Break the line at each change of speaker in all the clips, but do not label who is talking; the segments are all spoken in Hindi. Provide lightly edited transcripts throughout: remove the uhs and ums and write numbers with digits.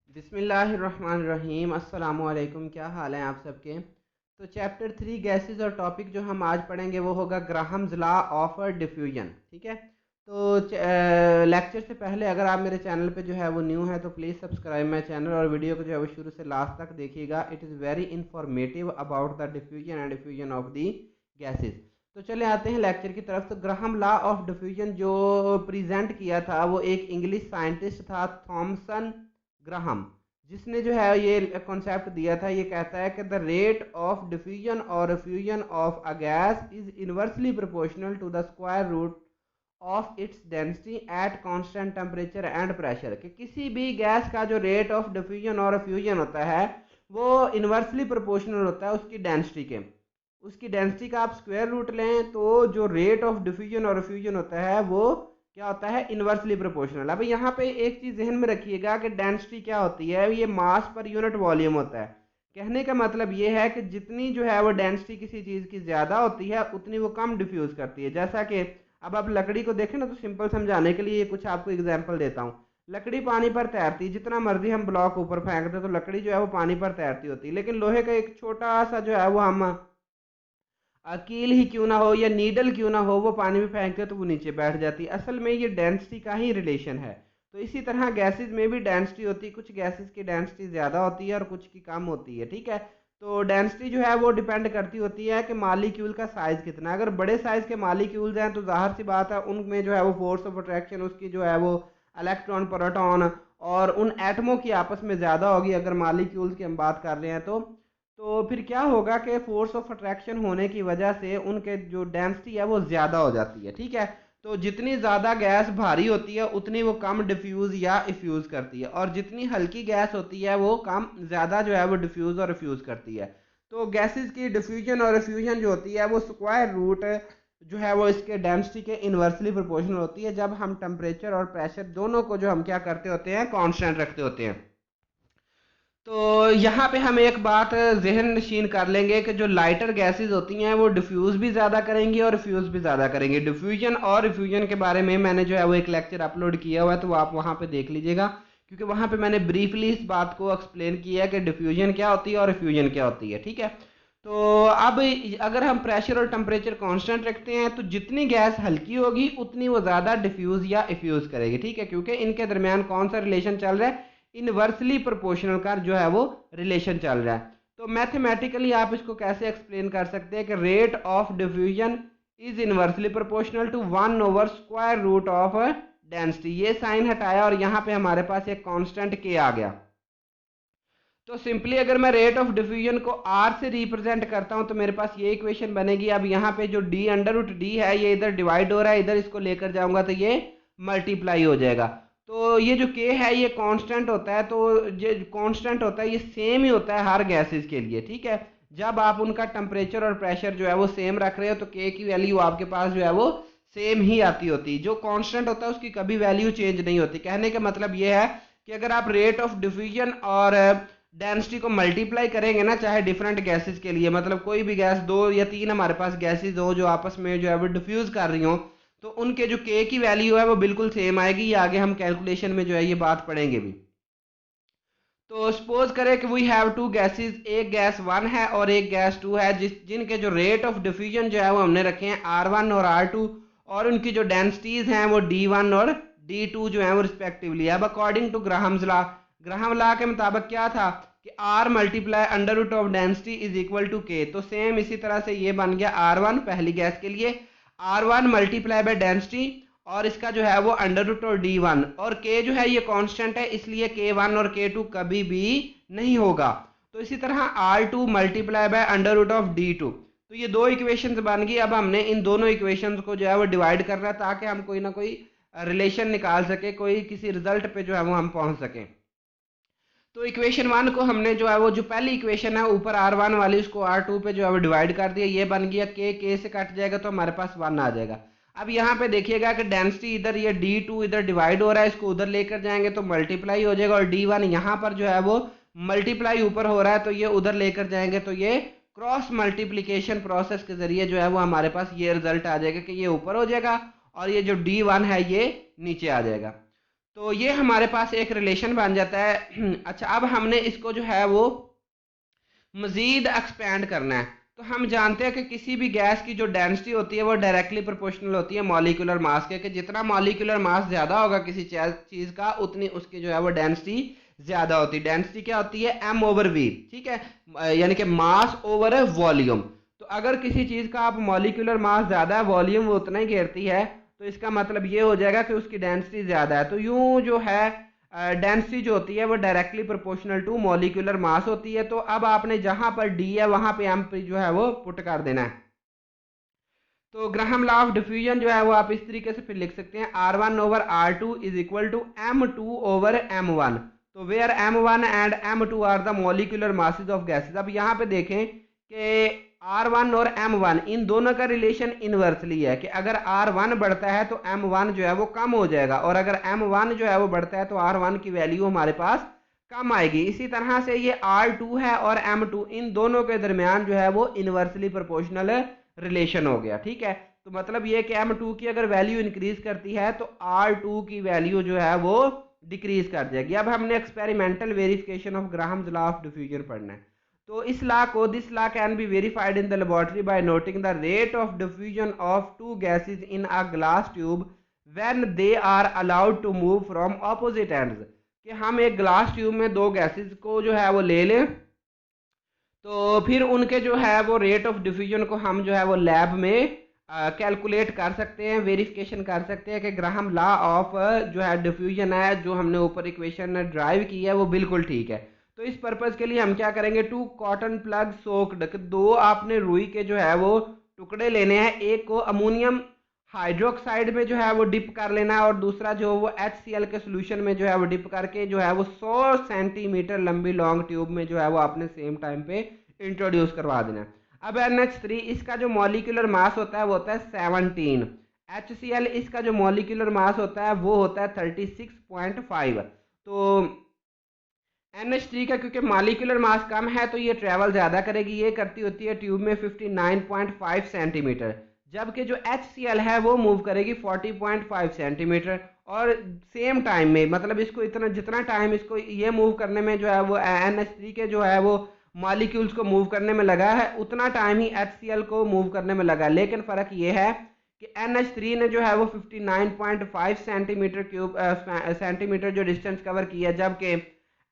बिस्मिल्लाहिर्रहमानिर्रहीम अस्सलामुअलैकुम। क्या हाल हैं आप सबके। तो चैप्टर 3 गैसेस और टॉपिक जो हम आज पढ़ेंगे वो होगा ग्राहम्स लॉ ऑफ डिफ्यूजन। ठीक है। तो लेक्चर से पहले अगर आप मेरे चैनल पे जो है वो न्यू है तो प्लीज़ सब्सक्राइब माई चैनल और वीडियो को जो है वो शुरू से लास्ट तक देखिएगा। It is very informative about the diffusion and diffusion of the gases. तो चले आते हैं लेक्चर की तरफ। तो ग्राहम लॉ ऑफ डिफ्यूजन जो प्रेजेंट किया था वो एक इंग्लिश साइंटिस्ट था, थॉमसन ग्राहम, जिसने जो है ये कॉन्सेप्ट दिया था। ये कहता है कि द रेट ऑफ डिफ्यूजन और fusion of a gas is inversely proportional to the square root of its density at constant temperature and pressure. कि किसी भी गैस का जो रेट ऑफ डिफ्यूजन और फ्यूजन होता है वो इनवर्सली प्रोपोर्शनल होता है उसकी डेंसिटी के। उसकी डेंसिटी का आप स्क्वायर रूट लें तो जो रेट ऑफ डिफ्यूजन और फ्यूजन होता है वो क्या होता है, इनवर्सली प्रोपोर्शनल। अब यहाँ पे एक चीज जहन में रखिएगा कि डेंसिटी क्या होती है, ये मास पर यूनिट वॉल्यूम होता है। कहने का मतलब ये है कि जितनी जो है वो डेंसिटी किसी चीज की ज्यादा होती है उतनी वो कम डिफ्यूज करती है। जैसा कि अब आप लकड़ी को देखें ना, तो सिंपल समझाने के लिए कुछ आपको एग्जाम्पल देता हूँ। लकड़ी पानी पर तैरती है, जितना मर्जी हम ब्लॉक ऊपर फेंक दे तो लकड़ी जो है वो पानी पर तैरती होती है। लेकिन लोहे का एक छोटा सा जो है वो हम कील ही क्यों ना हो या नीडल क्यों ना हो, वो पानी में फेंकते तो वो नीचे बैठ जाती है। असल में ये डेंसिटी का ही रिलेशन है। तो इसी तरह गैसेस में भी डेंसिटी होती है। कुछ गैसेस की डेंसिटी ज़्यादा होती है और कुछ की कम होती है। ठीक है। तो डेंसिटी जो है वो डिपेंड करती होती है कि मालिक्यूल का साइज़ कितना है। अगर बड़े साइज़ के मालिक्यूल्स हैं तो जाहिर सी बात है उनमें जो है वो फोर्स ऑफ अट्रैक्शन उसकी जो है वो इलेक्ट्रॉन प्रोटॉन और उन एटमों की आपस में ज़्यादा होगी। अगर मालिक्यूल्स की हम बात कर रहे हैं तो फिर क्या होगा कि फोर्स ऑफ अट्रैक्शन होने की वजह से उनके जो डेंसिटी है वो ज़्यादा हो जाती है। ठीक है। तो जितनी ज़्यादा गैस भारी होती है उतनी वो कम डिफ्यूज़ या इफ्यूज़ करती है, और जितनी हल्की गैस होती है वो कम ज़्यादा जो है वो डिफ्यूज़ और इफ्यूज़ करती है। तो गैसेस की डिफ्यूजन और इफ्यूजन जो होती है वो स्क्वायर रूट जो है वो इसके डेंसिटी के इन्वर्सली प्रोपोर्शनल होती है, जब हम टेम्परेचर और प्रेशर दोनों को जो हम क्या करते होते हैं, कांस्टेंट रखते होते हैं। तो यहाँ पे हम एक बात जहन नशीन कर लेंगे कि जो लाइटर गैसेस होती हैं वो डिफ्यूज़ भी ज़्यादा करेंगी और रिफ्यूज़ भी ज़्यादा करेंगी। डिफ्यूजन और रिफ्यूजन के बारे में मैंने जो है वो एक लेक्चर अपलोड किया हुआ है, तो आप वहाँ पे देख लीजिएगा, क्योंकि वहाँ पे मैंने ब्रीफली इस बात को एक्सप्लेन किया है कि डिफ्यूजन क्या होती है और रिफ्यूजन क्या होती है। ठीक है। तो अब अगर हम प्रेशर और टेम्परेचर कांस्टेंट रखते हैं तो जितनी गैस हल्की होगी उतनी वो ज़्यादा डिफ्यूज़ या इफ्यूज़ करेगी। ठीक है, क्योंकि इनके दरमियान कौन सा रिलेशन चल रहा है, इनवर्सली प्रोपोर्शनल का जो है वो रिलेशन चल रहा है। तो मैथमेटिकली आप इसको कैसे एक्सप्लेन कर सकते हैं कि rate of diffusion is inversely proportional to one by square root of density. ये साइन हटाया और यहाँ पे हमारे पास एक कांस्टेंट के आ गया। तो सिंपली अगर मैं रेट ऑफ डिफ्यूजन को आर से रिप्रेजेंट करता हूं तो मेरे पास ये इक्वेशन बनेगी। अब यहाँ पे जो डी अंडर रूट डी है ये इधर डिवाइड हो रहा है, इधर इसको लेकर जाऊंगा तो ये मल्टीप्लाई हो जाएगा। तो ये जो के है ये कांस्टेंट होता है, तो ये कांस्टेंट होता है ये सेम ही होता है हर गैसेस के लिए। ठीक है। जब आप उनका टेम्परेचर और प्रेशर जो है वो सेम रख रहे हो तो के की वैल्यू आपके पास जो है वो सेम ही आती होती है। जो कांस्टेंट होता है उसकी कभी वैल्यू चेंज नहीं होती। कहने का मतलब ये है कि अगर आप रेट ऑफ डिफ्यूजन और डेंसिटी को मल्टीप्लाई करेंगे ना, चाहे डिफरेंट गैसेस के लिए, मतलब कोई भी गैस, दो या तीन हमारे पास गैसेस हो जो आपस में जो है वो डिफ्यूज कर रही हो, तो उनके जो के की वैल्यू है वो बिल्कुल सेम आएगी। ये आगे हम कैलकुलेशन में जो है ये बात पढ़ेंगे भी। तो सपोज करें कि वी हैव टू गैसेस, एक गैस वन है और एक गैस टू है, जिनके जो रेट ऑफ डिफ्यूजन जो है वो हमने रखे हैं R1 और R2, और उनकी जो डेंसिटीज हैं वो D1 और D2 जो है वो रिस्पेक्टिवली। अब according to Graham's law, Graham law के मुताबिक क्या था कि R multiply under root of density is equal to K. तो सेम इसी तरह से ये बन गया R1 पहली गैस के लिए, R1 मल्टीप्लाई बाय डेंसिटी और इसका जो है वो अंडर रूट और D1, और K जो है ये कांस्टेंट है इसलिए K1 और K2 कभी भी नहीं होगा। तो इसी तरह R2 multiply by under root of D2। तो ये दो इक्वेशंस बन गई। अब हमने इन दोनों इक्वेशंस को जो है वो डिवाइड करना है ताकि हम कोई ना कोई रिलेशन निकाल सके, कोई किसी रिजल्ट पे जो है वो हम पहुंच सकें। तो इक्वेशन वन को हमने जो है वो जो पहली इक्वेशन है ऊपर R1 वाली उसको R2 पे जो है वो डिवाइड कर दिया, ये बन गया के से कट जाएगा तो हमारे पास 1 आ जाएगा। अब यहाँ पे देखिएगा कि डेंसिटी इधर ये D2 इधर डिवाइड हो रहा है, इसको उधर लेकर जाएंगे तो मल्टीप्लाई हो जाएगा, और D1 यहाँ पर जो है वो मल्टीप्लाई ऊपर हो रहा है तो ये उधर लेकर जाएंगे तो ये क्रॉस मल्टीप्लीकेशन प्रोसेस के जरिए जो है वो हमारे पास ये रिजल्ट आ जाएगा कि ये ऊपर हो जाएगा और ये जो D1 है ये नीचे आ जाएगा। तो ये हमारे पास एक रिलेशन बन जाता है। अच्छा, अब हमने इसको जो है वो मजीद एक्सपेंड करना है। तो हम जानते हैं कि किसी भी गैस की जो डेंसिटी होती है वो डायरेक्टली प्रोपोर्शनल होती है मॉलिक्यूलर मास के, कि जितना मॉलिक्यूलर मास ज़्यादा होगा किसी चीज़ का उतनी उसकी जो है वो डेंसिटी ज़्यादा होती है। डेंसिटी क्या होती है? एम ओवर वी, ठीक है, यानी कि मास ओवर वॉल्यूम। तो अगर किसी चीज़ का आप मॉलिक्यूलर मास ज़्यादा है, वॉल्यूम वो उतना ही घेरती है, तो इसका मतलब ये हो जाएगा कि उसकी डेंसिटी ज़्यादा है। तो यूँ जो है डेंसिटी जो होती है वो directly proportional to molecular mass होती है। तो अब आपने जहां पर डी है वहां पे एम जो है वो पुट कर देना है। तो ग्राहम लॉ ऑफ डिफ्यूजन जो है वो आप इस तरीके से फिर लिख सकते हैं, R1/R2 is equal to M2/M1। तो where M1 and M2 are the molecular masses of gases. अब यहाँ पे देखें कि R1 और M1 इन दोनों का रिलेशन इनवर्सली है, कि अगर R1 बढ़ता है तो M1 जो है वो कम हो जाएगा, और अगर M1 जो है वो बढ़ता है तो R1 की वैल्यू हमारे पास कम आएगी। इसी तरह से ये R2 है और M2, इन दोनों के दरमियान जो है वो इनवर्सली प्रोपोर्शनल रिलेशन हो गया। ठीक है, तो मतलब ये कि M2 की अगर वैल्यू इंक्रीज करती है तो R2 की वैल्यू जो है वो डिक्रीज कर जाएगी। अब हमने experimental verification of Graham's law of diffusion पढ़ना है। तो इस लॉ को, this law can be verified in the laboratory by noting the rate of diffusion of two gases in a glass tube when they are allowed to move from opposite ends. कि हम एक ग्लास ट्यूब में दो गैसेज को जो है वो ले लें, तो फिर उनके जो है वो रेट ऑफ डिफ्यूजन को हम जो है वो लैब में कैलकुलेट कर सकते हैं, वेरिफिकेशन कर सकते हैं कि ग्राहम लॉ ऑफ जो है डिफ्यूजन है, जो हमने ऊपर इक्वेशन ड्राइव की है वो बिल्कुल ठीक है। तो इस पर्पज़ के लिए हम क्या करेंगे, 2 कॉटन प्लग सोक्ड, दो आपने रुई के जो है वो टुकड़े लेने हैं, एक को अमोनियम हाइड्रोक्साइड में जो है वो डिप कर लेना है, और दूसरा जो वो HCl के सोल्यूशन में जो है वो डिप करके जो है वो 100 सेंटीमीटर लंबी लॉन्ग ट्यूब में जो है वो आपने सेम टाइम पे इंट्रोड्यूस करवा देना है। अब NH3 इसका जो मॉलिक्यूलर मास होता है वो होता है 17। HCl इसका जो मॉलिक्यूलर मास होता है वो होता है 36.5। तो NH3 का क्योंकि मॉलिक्यूलर मास कम है तो ये ट्रेवल ज़्यादा करेगी, ये करती होती है ट्यूब में 59.5 सेंटीमीटर, जबकि जो HCl है वो मूव करेगी 40.5 सेंटीमीटर। और सेम टाइम में, मतलब इसको इतना जितना टाइम इसको ये मूव करने में जो है वो NH3 के जो है वो मॉलिक्यूल्स को मूव करने में लगा है, उतना टाइम ही HCl को मूव करने में लगा। लेकिन फ़र्क ये है कि NH3 ने जो है वो 59.5 सेंटीमीटर सेंटीमीटर जो डिस्टेंस कवर किया, जबकि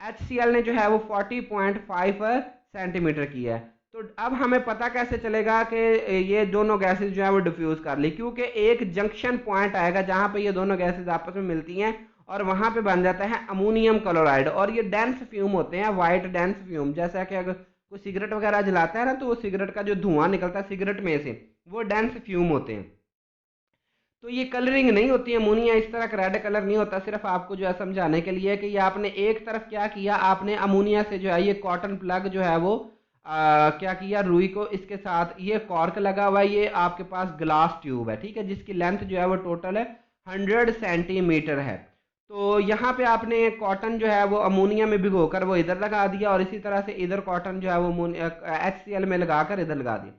HCl ने जो है वो 40.5 सेंटीमीटर किया है। तो अब हमें पता कैसे चलेगा कि ये दोनों गैसेस जो है वो डिफ्यूज कर ली, क्योंकि एक जंक्शन पॉइंट आएगा जहां पे ये दोनों गैसेस आपस में मिलती हैं और वहां पे बन जाता है अमोनियम क्लोराइड, और ये डेंस फ्यूम होते हैं, वाइट डेंस फ्यूम। जैसा कि अगर कोई सिगरेट वगैरह जलाता है ना, तो वो सिगरेट का जो धुआं निकलता है सिगरेट में से, वो डेंस फ्यूम होते हैं। तो ये कलरिंग नहीं होती है, अमोनिया इस तरह का रेड कलर नहीं होता, सिर्फ आपको जो है समझाने के लिए कि ये आपने एक तरफ क्या किया, आपने अमोनिया से जो है ये कॉटन प्लग जो है वो क्या किया, रुई को इसके साथ ये कॉर्क लगा हुआ है, ये आपके पास ग्लास ट्यूब है, ठीक है, जिसकी लेंथ जो है वो टोटल है 100 सेंटीमीटर है। तो यहाँ पे आपने कॉटन जो है वो अमोनिया में भिगोकर वो इधर लगा दिया, और इसी तरह से इधर कॉटन जो है वो HCl में लगाकर इधर लगा दिया।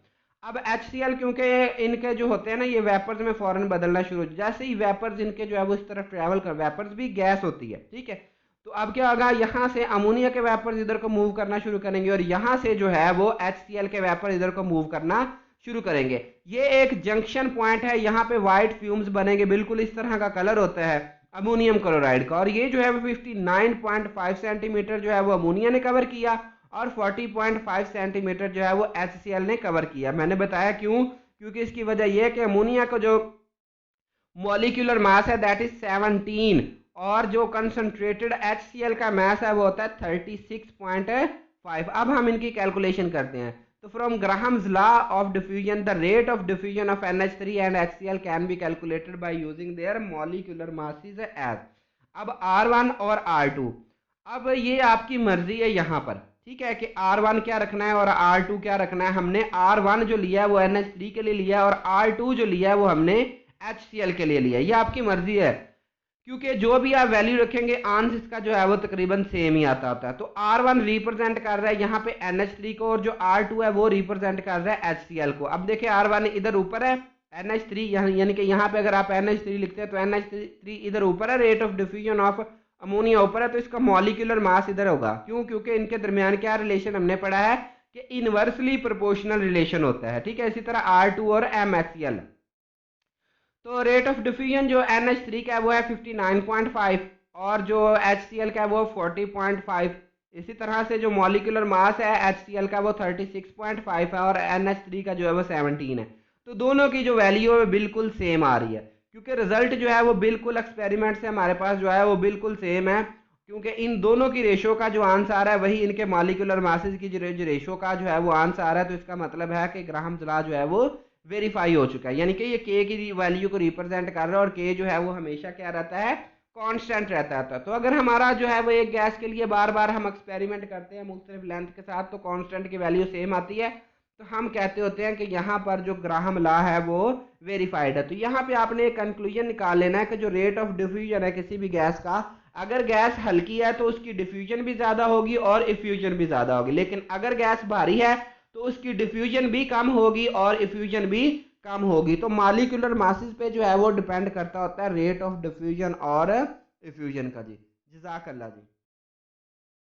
अब HCl क्योंकि इनके जो होते हैं ना ये वेपर्स में फौरन बदलना शुरू, जैसे ही वेपर्स इनके जो है वो इस तरफ ट्रैवल कर, वेपर्स भी गैस होती है, ठीक है, तो अब क्या होगा, यहाँ से अमोनिया के वेपर्स इधर को मूव करना शुरू करेंगे, और यहाँ से जो है वो HCl के वेपर इधर को मूव करना शुरू करेंगे। ये एक जंक्शन पॉइंट है, यहाँ पे व्हाइट फ्यूम्स बनेंगे, बिल्कुल इस तरह का कलर होता है अमोनियम क्लोराइड का, और ये जो है वो 59.5 सेंटीमीटर जो है वो अमोनिया ने कवर किया, और 40.5 सेंटीमीटर जो है वो HCl ने कवर किया। मैंने बताया क्यों, क्योंकि इसकी वजह यह है कि अमोनिया का जो मॉलिक्यूलर मास है दैट इज 17, और जो कंसंट्रेटेड HCl का मास है वो होता है 36.5। अब हम इनकी कैलकुलेशन करते हैं। तो from Graham's law of diffusion the rate of diffusion of NH3 and HCl can be calculated by using their molecular masses as. अब R1 और R2, अब ये आपकी मर्जी है यहाँ पर, ठीक है, कि R1 क्या रखना है और R2 क्या रखना है। हमने R1 जो लिया है वो NH3 के लिए लिया है, और R2 जो लिया है वो हमने HCl के लिए लिया है। ये आपकी मर्जी है, क्योंकि जो भी आप वैल्यू रखेंगे आंस इसका जो है वो तकरीबन सेम ही आता होता है। तो R1 रिप्रेजेंट कर रहा है यहाँ पे NH3 को, और जो R2 है वो रिप्रेजेंट कर रहा है HCl को। अब देखिए R1 इधर ऊपर है NH3 यानी कि यहाँ पे अगर आप NH3 लिखते हैं तो NH3 इधर ऊपर है, rate of diffusion of ammonia ऊपर है, तो इसका मॉलिक्यूलर मास इधर होगा। क्यों? क्योंकि इनके दरमियान क्या रिलेशन हमने पढ़ा है कि इनवर्सली प्रोपोर्शनल रिलेशन होता है, ठीक है। इसी तरह R2 और MHCl, तो रेट ऑफ डिफ्यूजन जो NH3 का है वो है 59.5 और जो HCl का है वो 40.5। इसी तरह से जो मॉलिक्यूलर मास है HCl का वो 36.5 है और NH3 का जो है वो 17 है। तो दोनों की जो वैल्यू है वो बिल्कुल सेम आ रही है, क्योंकि रिजल्ट जो है वो बिल्कुल एक्सपेरिमेंट से हमारे पास जो है वो बिल्कुल सेम है, क्योंकि इन दोनों की रेशो का जो आंसर है वही इनके मॉलिक्यूलर मासेस की जो रेशो का जो है वो आंसर है। तो इसका मतलब है कि ग्राहम्स लॉ जो है वो वेरीफाई हो चुका है, यानी कि ये के की वैल्यू को रिप्रेजेंट कर रहा है और के जो है वो हमेशा क्या रहता है, कांस्टेंट रहता है। तो अगर हमारा जो है वो एक गैस के लिए बार बार हम एक्सपेरिमेंट करते हैं मुख्तलिफ लेंथ के साथ तो कांस्टेंट की वैल्यू सेम आती है, तो हम कहते होते हैं कि यहाँ पर जो ग्राहम लॉ है वो वेरीफाइड है। तो यहाँ पे आपने एक कंक्लूजन निकाल लेना है कि जो रेट ऑफ डिफ्यूजन है किसी भी गैस का, अगर गैस हल्की है तो उसकी डिफ्यूजन भी ज़्यादा होगी और इफ्यूजन भी ज़्यादा होगी, लेकिन अगर गैस भारी है तो उसकी डिफ्यूजन भी कम होगी और इफ्यूजन भी कम होगी। तो मॉलिक्यूलर मासेस पे जो है वो डिपेंड करता होता है रेट ऑफ डिफ्यूजन और इफ्यूजन का। जी जज़ाकल्लाह जी।